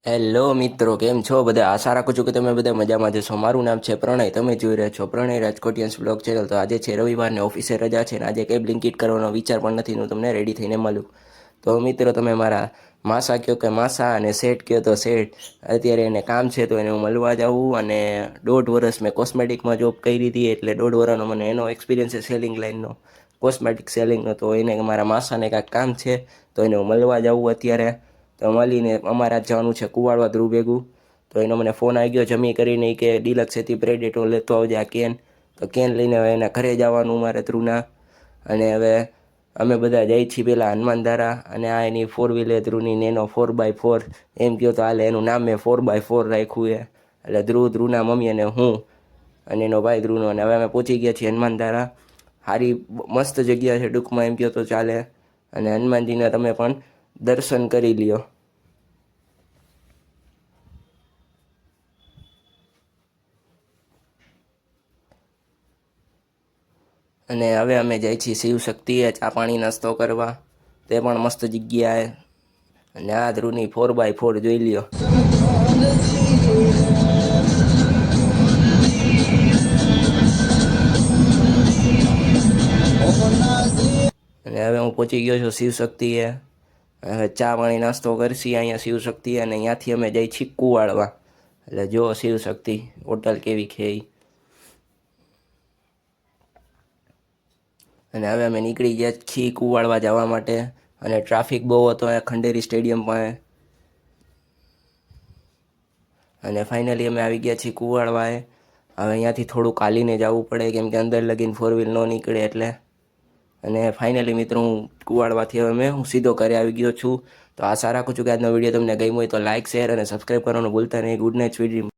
Hello મિત્રો, કેમ છો બધા? આશા રાખું છું કે તમે બધા મજામાં જશો. મારું નામ છે પ્રણય, તમે જોઈ રહ્યા છો પ્રણય રાજકોટિયન્સ બ્લોગ ચેનલ. તો આજે છે રવિવારને ઓફિસે રજા છે ને આજે કેબ લિંકિટ કરવાનો વિચાર પણ નથી. હું તમને રેડી થઈને મળું. તો મિત્રો, તમે મારા માસા કહો કે માસા અને શેઠ કહો તો શેઠ. અત્યારે એને કામ છે તો એને હું મળવા જાઉં. અને 1.5 વર્ષ મેં કોસ્મેટિકમાં જોબ કરી હતી, એટલે 1.5 વર્ષનો મને એનો એક્સપિરિયન્સ છે સેલિંગ લાઇનનો, કોસ્મેટિક સેલિંગનો. તો એને મારા માસાને કાંઈક કામ છે તો એને હું મળવા જાઉં અત્યારે. તો મળીને અમારે આજ જવાનું છે કુવાડવા ધ્રુવ ભેગું. તો એનો મને ફોન આવી ગયો જમી કરીને કે ડિલક્સેથી પ્રેડેટો લેતો આવજે આ કેન. તો કેન લઈને હવે એના ઘરે જવાનું મારે ધ્રુવના. અને હવે અમે બધા જઈએ છીએ પેલા હનુમાનધારા. અને આ એની 4 વ્હીલર ધ્રુવની નેનો 4x4 એમ કહો તો હાલે. એનું નામ મેં 4x4 રાખ્યું છે. એટલે ધ્રુવના મમ્મી અને હું અને એનો ભાઈ ધ્રુવનો. અને હવે અમે પહોંચી ગયા છીએ હનુમાનધારા. સારી મસ્ત જગ્યા છે ટૂંકમાં એમ કહો તો ચાલે. અને હનુમાનજીના તમે પણ દર્શન કરી લ્યો. અને હવે અમે જઈએ છીએ શિવશક્તિએ ચા પાણી નાસ્તો કરવા. તે પણ મસ્ત જગ્યાએ. અને આ ધ્રુવની 4x4 જોઈ લ્યો. અને હવે હું પહોંચી ગયો છું શિવશક્તિએ. હવે ચા પાણી નાસ્તો કરશી અહીંયા શિવશક્તિ. અને અહીંયાથી અમે જઈ છીએ કુવાડવા. એટલે જો શિવશક્તિ હોટલ કેવી છે ઈ. અને હવે અમે નીકળી ગયા છીએ કુવાડવા જવા માટે. અને ટ્રાફિક બહુ હતો અહીંયા ખંડેરી સ્ટેડિયમ પાસે. અને ફાઇનલી અમે આવી ગયા છીએ કુવાડવાએ. હવે અહીંયાથી થોડુંક ચાલીને જવું પડે કેમ કે અંદર લગીને 4 વ્હીલ ન નીકળે એટલે. અને ફાઇનલી મિત્રો, હું કુવાડવાથી હવે હું સીધો ઘરે આવી ગયો છું. તો આશા રાખું છું કે આજનો વિડીયો તમને ગમ્યો હોય તો લાઇક, શેર અને સબસ્ક્રાઈબ કરવાનું ભૂલતા નહીં. Good night, sweet dream.